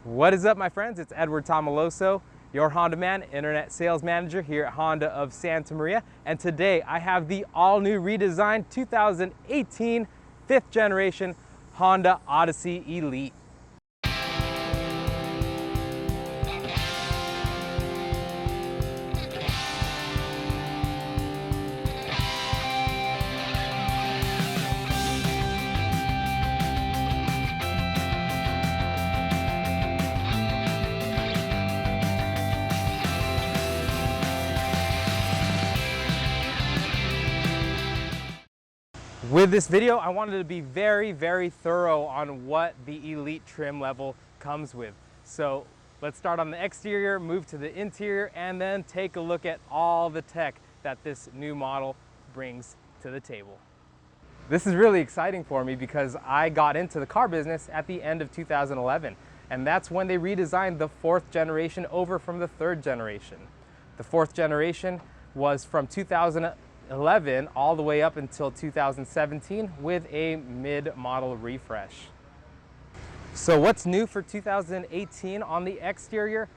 What is up, my friends? It's Edward Tomilloso, your Honda man, internet sales manager here at Honda of Santa Maria. And today I have the all-new redesigned 2018 5th generation Honda Odyssey Elite. With this video, I wanted to be very thorough on what the Elite trim level comes with. So let's start on the exterior, move to the interior, and then take a look at all the tech that this new model brings to the table. This is really exciting for me because I got into the car business at the end of 2011, and that's when they redesigned the 4th generation over from the 3rd generation. The 4th generation was from 2011 all the way up until 2017 with a mid-model refresh. So what's new for 2018 on the exterior?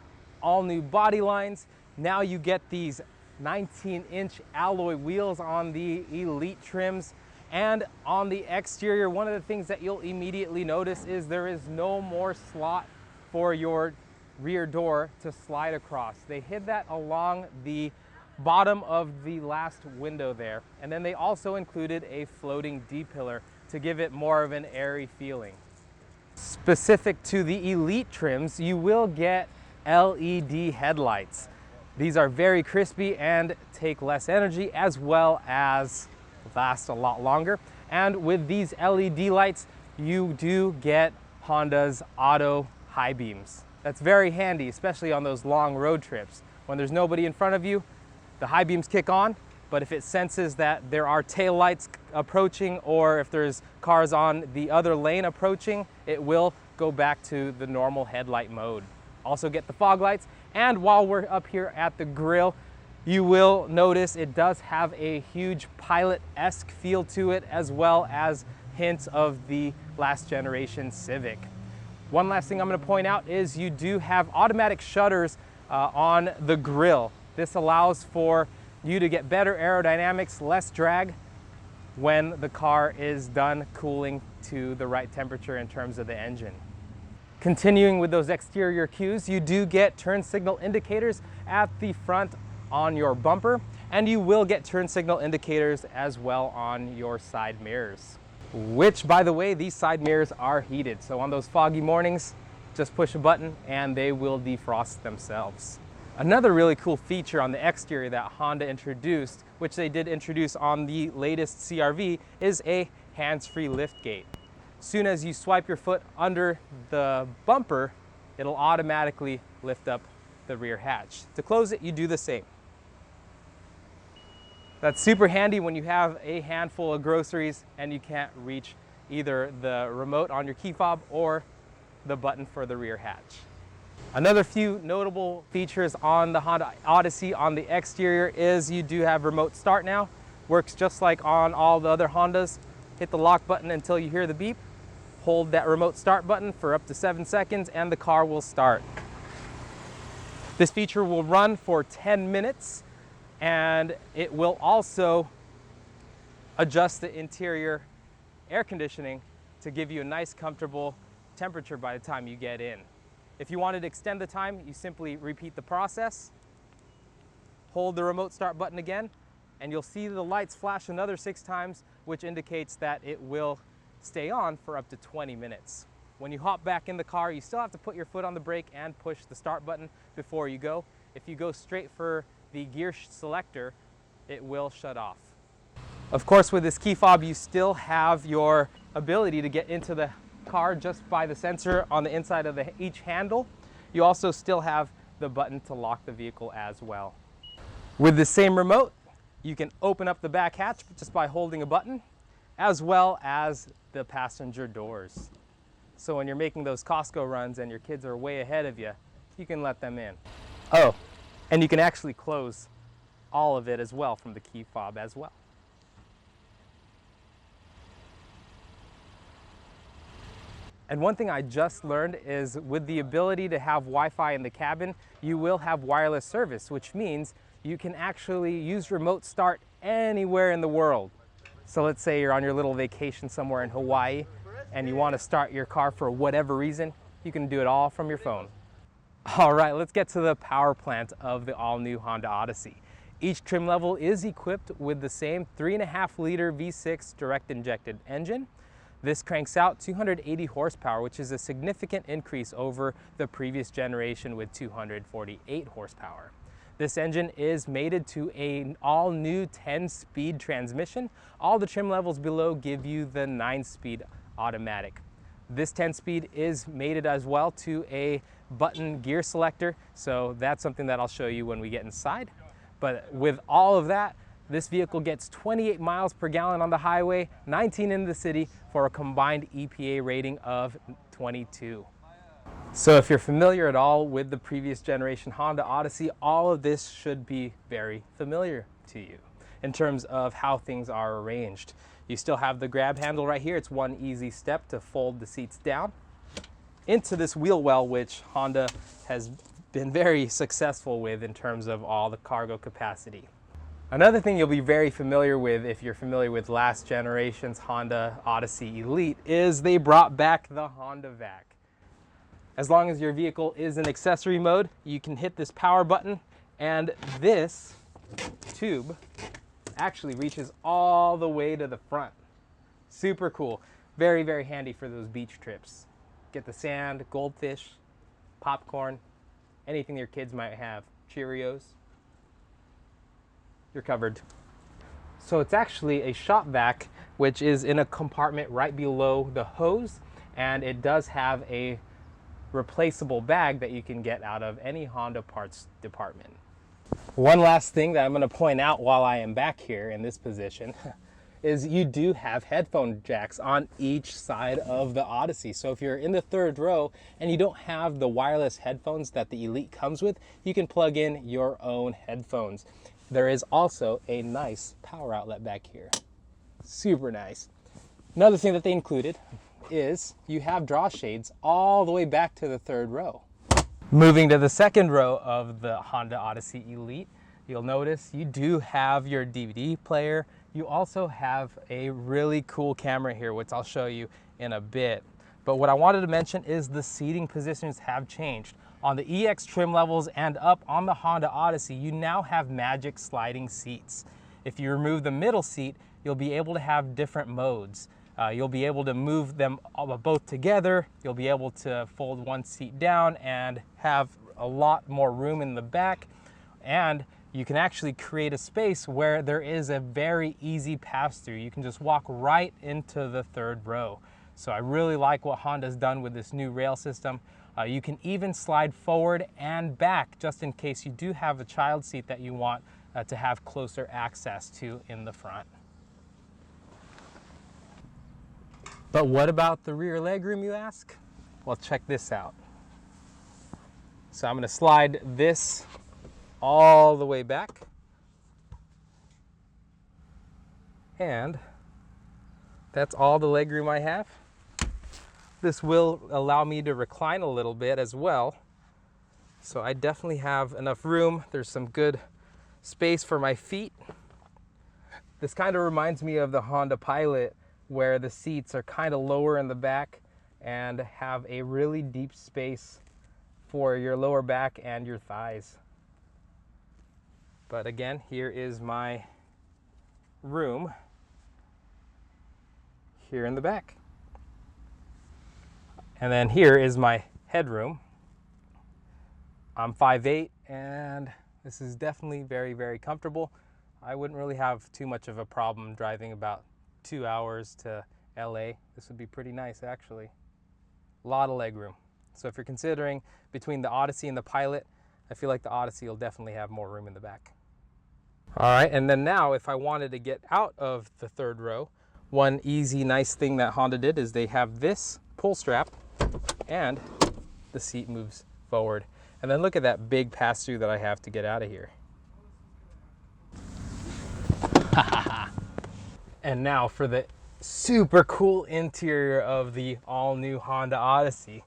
All new body lines. Now you get these 19-inch alloy wheels on the Elite trims. And on the exterior, one of the things that you'll immediately notice is there is no more slot for your rear door to slide across. They hid that along the bottom of the last window there, and then they also included a floating D-pillar to give it more of an airy feeling. Specific to the Elite trims, you will get LED headlights. These are very crispy and take less energy, as well as last a lot longer. And with these LED lights, you do get Honda's auto high beams. That's very handy, especially on those long road trips. When there's nobody in front of you, the high beams kick on, but if it senses that there are tail lights approaching or if there's cars on the other lane approaching, it will go back to the normal headlight mode. Also get the fog lights, and while we're up here at the grille, you will notice it does have a huge Pilot-esque feel to it, as well as hints of the last generation Civic. One last thing I'm going to point out is you do have automatic shutters on the grille. This allows for you to get better aerodynamics, less drag when the car is done cooling to the right temperature in terms of the engine. Continuing with those exterior cues, you do get turn signal indicators at the front on your bumper, and you will get turn signal indicators as well on your side mirrors. Which, by the way, these side mirrors are heated. So on those foggy mornings, just push a button and they will defrost themselves. Another really cool feature on the exterior that Honda introduced, which they did introduce on the latest CR-V, is a hands-free liftgate. Soon as you swipe your foot under the bumper, it'll automatically lift up the rear hatch. To close it, you do the same. That's super handy when you have a handful of groceries and you can't reach either the remote on your key fob or the button for the rear hatch. Another few notable features on the Honda Odyssey on the exterior is you do have remote start now. Works just like on all the other Hondas. Hit the lock button until you hear the beep. Hold that remote start button for up to 7 seconds and the car will start. This feature will run for 10 minutes and it will also adjust the interior air conditioning to give you a nice comfortable temperature by the time you get in. If you wanted to extend the time, you simply repeat the process, hold the remote start button again, and you'll see the lights flash another 6 times, which indicates that it will stay on for up to 20 minutes. When you hop back in the car, you still have to put your foot on the brake and push the start button before you go. If you go straight for the gear selector, it will shut off. Of course, with this key fob, you still have your ability to get into the car just by the sensor on the inside of each handle. You also still have the button to lock the vehicle as well. With the same remote, you can open up the back hatch just by holding a button, as well as the passenger doors. So when you're making those Costco runs and your kids are way ahead of you, you can let them in. Oh, and you can actually close all of it as well from the key fob as well. And one thing I just learned is with the ability to have Wi-Fi in the cabin, you will have wireless service, which means you can actually use remote start anywhere in the world. So let's say you're on your little vacation somewhere in Hawaii and you want to start your car for whatever reason, you can do it all from your phone. All right, let's get to the power plant of the all-new Honda Odyssey. Each trim level is equipped with the same 3.5-liter V6 direct injected engine. This cranks out 280 horsepower, which is a significant increase over the previous generation with 248 horsepower. This engine is mated to an all-new 10-speed transmission. All the trim levels below give you the 9-speed automatic. This 10-speed is mated as well to a button gear selector, so that's something that I'll show you when we get inside. But with all of that, this vehicle gets 28 miles per gallon on the highway, 19 in the city, for a combined EPA rating of 22. So if you're familiar at all with the previous generation Honda Odyssey, all of this should be very familiar to you in terms of how things are arranged. You still have the grab handle right here. It's one easy step to fold the seats down into this wheel well, which Honda has been very successful with in terms of all the cargo capacity. Another thing you'll be very familiar with if you're familiar with last generation's Honda Odyssey Elite is they brought back the Honda Veck. As long as your vehicle is in accessory mode, you can hit this power button and this tube actually reaches all the way to the front. Super cool. Very, very handy for those beach trips. Get the sand, goldfish, popcorn, anything your kids might have, Cheerios. You're covered. So it's actually a shop vac, which is in a compartment right below the hose, and it does have a replaceable bag that you can get out of any Honda parts department. One last thing that I'm going to point out while I am back here in this position is you do have headphone jacks on each side of the Odyssey. So if you're in the third row and you don't have the wireless headphones that the Elite comes with, you can plug in your own headphones. There is also a nice power outlet back here. Super nice. Another thing that they included is you have draw shades all the way back to the third row. Moving to the second row of the Honda Odyssey Elite, you'll notice you do have your DVD player. You also have a really cool camera here, which I'll show you in a bit. But what I wanted to mention is the seating positions have changed. On the EX trim levels and up on the Honda Odyssey, you now have magic sliding seats. If you remove the middle seat, you'll be able to have different modes. You'll be able to move them both together. You'll be able to fold one seat down and have a lot more room in the back. And you can actually create a space where there is a very easy pass-through. You can just walk right into the third row. So I really like what Honda's done with this new rail system. You can even slide forward and back just in case you do have a child seat that you want to have closer access to in the front. But what about the rear legroom, you ask? Well, check this out. So I'm going to slide this all the way back. And that's all the legroom I have. This will allow me to recline a little bit as well. So I definitely have enough room. There's some good space for my feet. This kind of reminds me of the Honda Pilot, where the seats are kind of lower in the back and have a really deep space for your lower back and your thighs. But again, here is my room here in the back. And then here is my headroom. I'm 5'8", and this is definitely very, very comfortable. I wouldn't really have too much of a problem driving about 2 hours to LA. This would be pretty nice, actually. A lot of legroom. So if you're considering between the Odyssey and the Pilot, I feel like the Odyssey will definitely have more room in the back. All right, and then now if I wanted to get out of the third row, one easy, nice thing that Honda did is they have this pull strap and the seat moves forward. And then look at that big pass-through that I have to get out of here. And now for the Super cool interior of the all-new Honda Odyssey.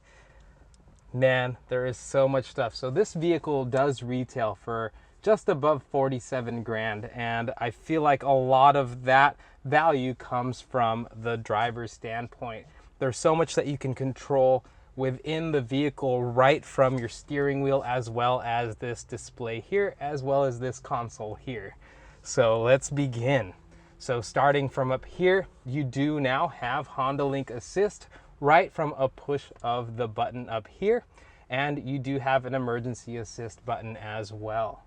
Man, there is so much stuff. So this vehicle does retail for just above 47 grand, and I feel like a lot of that value comes from the driver's standpoint. There's so much that you can control within the vehicle right from your steering wheel, as well as this display here, as well as this console here. So let's begin. So starting from up here, you do now have Honda Link Assist right from a push of the button up here, and you do have an emergency assist button as well.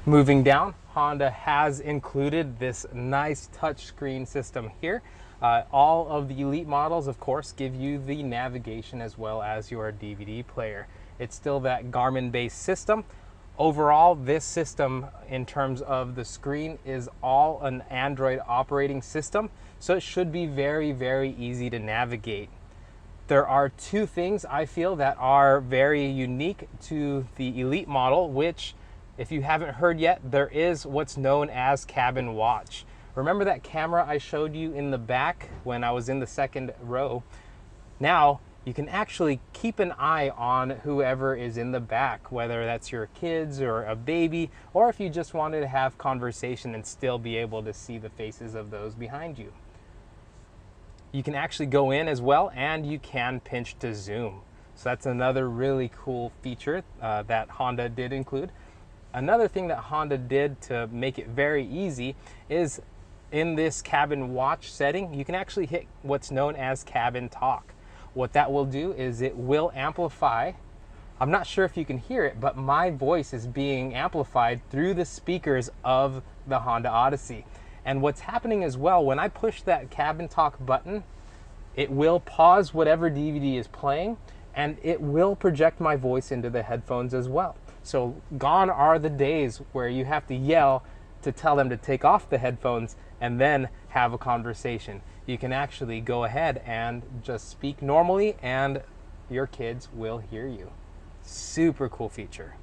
Moving down, Honda has included this nice touchscreen system here. All of the Elite models, of course, give you the navigation as well as your DVD player. It's still that Garmin-based system. Overall, this system, in terms of the screen, is all an Android operating system, so it should be very, very easy to navigate. There are two things I feel that are very unique to the Elite model, which, if you haven't heard yet, there is what's known as cabin watch. Remember that camera I showed you in the back when I was in the second row? Now, you can actually keep an eye on whoever is in the back, whether that's your kids or a baby, or if you just wanted to have conversation and still be able to see the faces of those behind you. You can actually go in as well, and you can pinch to zoom. So that's another really cool feature that Honda did include. Another thing that Honda did to make it very easy is in this cabin watch setting, you can actually hit what's known as cabin talk. What that will do is it will amplify. I'm not sure if you can hear it, but my voice is being amplified through the speakers of the Honda Odyssey. And what's happening as well, when I push that cabin talk button, it will pause whatever DVD is playing, and it will project my voice into the headphones as well. So gone are the days where you have to yell to tell them to take off the headphones and then have a conversation. You can actually go ahead and just speak normally and your kids will hear you. Super cool feature.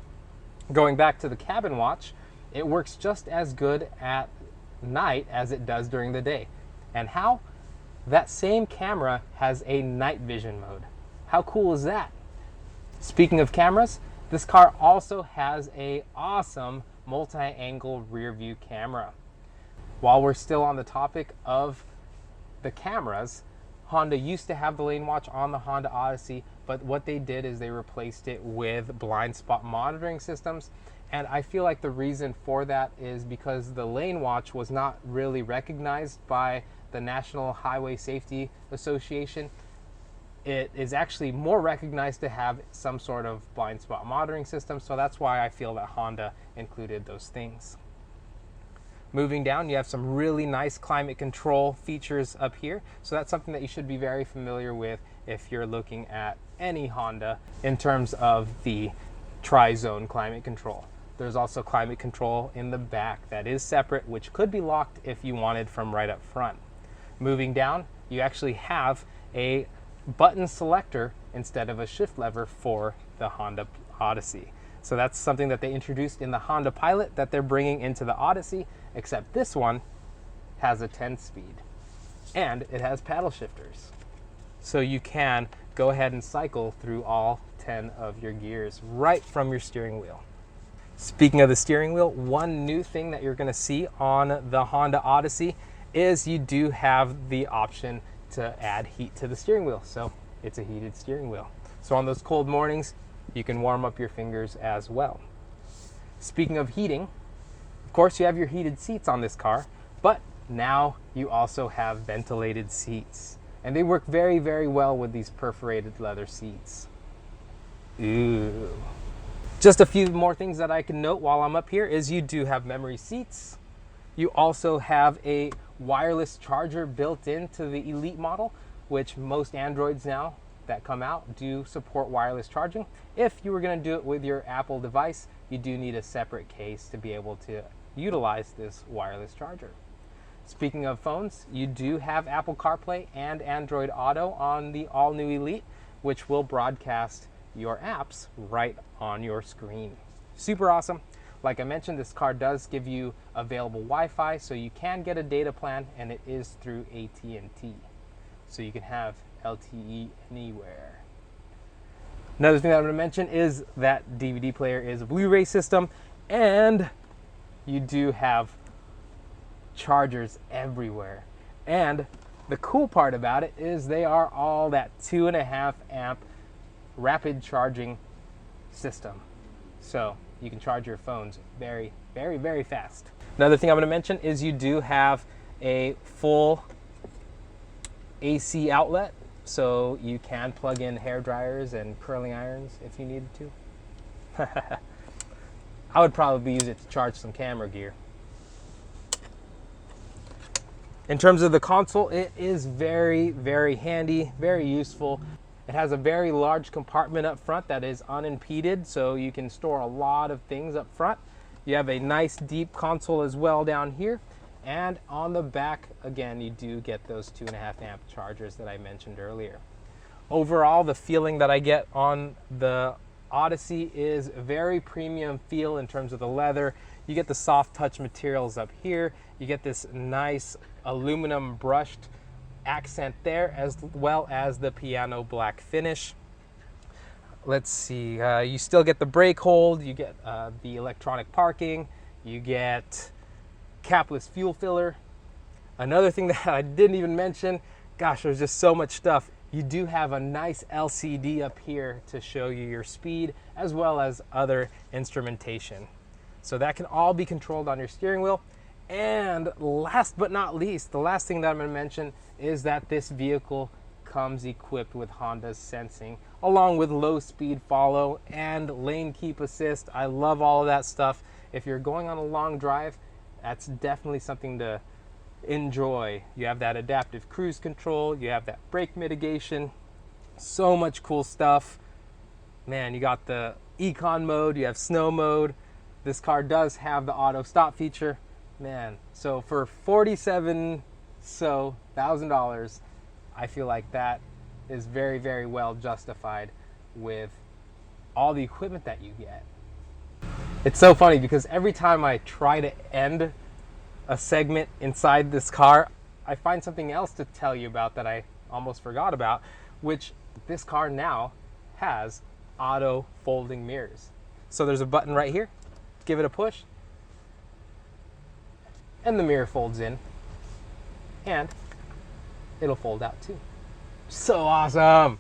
Going back to the cabin watch, it works just as good at night as it does during the day. And how? That same camera has a night vision mode. How cool is that? Speaking of cameras, this car also has an awesome multi-angle rear view camera. While we're still on the topic of the cameras, Honda used to have the lane watch on the Honda Odyssey, but what they did is they replaced it with blind spot monitoring systems. And I feel like the reason for that is because the lane watch was not really recognized by the National Highway Safety Association. It is actually more recognized to have some sort of blind spot monitoring system, so that's why I feel that Honda included those things. Moving down, you have some really nice climate control features up here, so that's something that you should be very familiar with if you're looking at any Honda in terms of the tri-zone climate control. There's also climate control in the back that is separate, which could be locked if you wanted from right up front. Moving down, you actually have a button selector instead of a shift lever for the Honda Odyssey. So that's something that they introduced in the Honda Pilot that they're bringing into the Odyssey, except this one has a 10-speed and it has paddle shifters. So you can go ahead and cycle through all 10 of your gears right from your steering wheel. Speaking of the steering wheel, one new thing that you're going to see on the Honda Odyssey is you do have the option to add heat to the steering wheel. So it's a heated steering wheel. So on those cold mornings, you can warm up your fingers as well. Speaking of heating, of course you have your heated seats on this car, but now you also have ventilated seats. And they work very, very well with these perforated leather seats. Ooh. Just a few more things that I can note while I'm up here is you do have memory seats. You also have a wireless charger built into the Elite model, which most Androids now that come out do support wireless charging. If you were going to do it with your Apple device, you do need a separate case to be able to utilize this wireless charger. Speaking of phones, you do have Apple CarPlay and Android Auto on the all-new Elite, which will broadcast your apps right on your screen. Super awesome. Like I mentioned, this car does give you available Wi-Fi, so you can get a data plan, and it is through Attn. So you can have LTE anywhere. Another thing that I'm going to mention is that DVD player is a Blu-ray system, and you do have chargers everywhere. And the cool part about it is they are all that 2.5 amp rapid charging system. So you can charge your phones very, very, very fast. Another thing I'm going to mention is you do have a full AC outlet, so you can plug in hair dryers and curling irons if you needed to. I would probably use it to charge some camera gear. In terms of the console, it is very, very handy, very useful. It has a very large compartment up front that is unimpeded, so you can store a lot of things up front. You have a nice deep console as well down here. And on the back, again, you do get those 2.5 amp chargers that I mentioned earlier. Overall, the feeling that I get on the Odyssey is very premium feel in terms of the leather. You get the soft touch materials up here. You get this nice aluminum brushed accent there, as well as the piano black finish. Let's see, you still get the brake hold, you get the electronic parking, you get capless fuel filler. Another thing that I didn't even mention, gosh, there's just so much stuff. You do have a nice LCD up here to show you your speed, as well as other instrumentation. So that can all be controlled on your steering wheel. And last but not least, the last thing that I'm going to mention is that this vehicle comes equipped with Honda's sensing, along with low speed follow and lane keep assist. I love all of that stuff. If you're going on a long drive, that's definitely something to enjoy. You have that adaptive cruise control, you have that brake mitigation, so much cool stuff. Man, you got the econ mode, you have snow mode. This car does have the auto stop feature. Man, so for $47,000, I feel like that is very, very well justified with all the equipment that you get. It's so funny because every time I try to end a segment inside this car, I find something else to tell you about that I almost forgot about, which this car now has auto folding mirrors. So there's a button right here, give it a push, and the mirror folds in, and it'll fold out too. So awesome.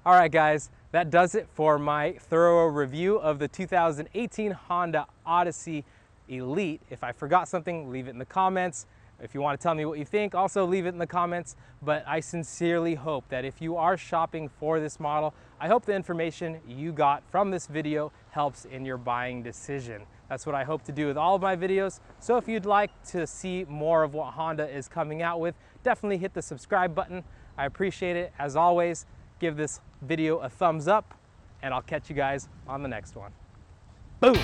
All right, guys, that does it for my thorough review of the 2018 Honda Odyssey Elite. If I forgot something, leave it in the comments. If you want to tell me what you think, also leave it in the comments. But I sincerely hope that if you are shopping for this model, I hope the information you got from this video helps in your buying decision. That's what I hope to do with all of my videos. So if you'd like to see more of what Honda is coming out with, definitely hit the subscribe button. I appreciate it. As always, give this video a thumbs up, and I'll catch you guys on the next one. Boom!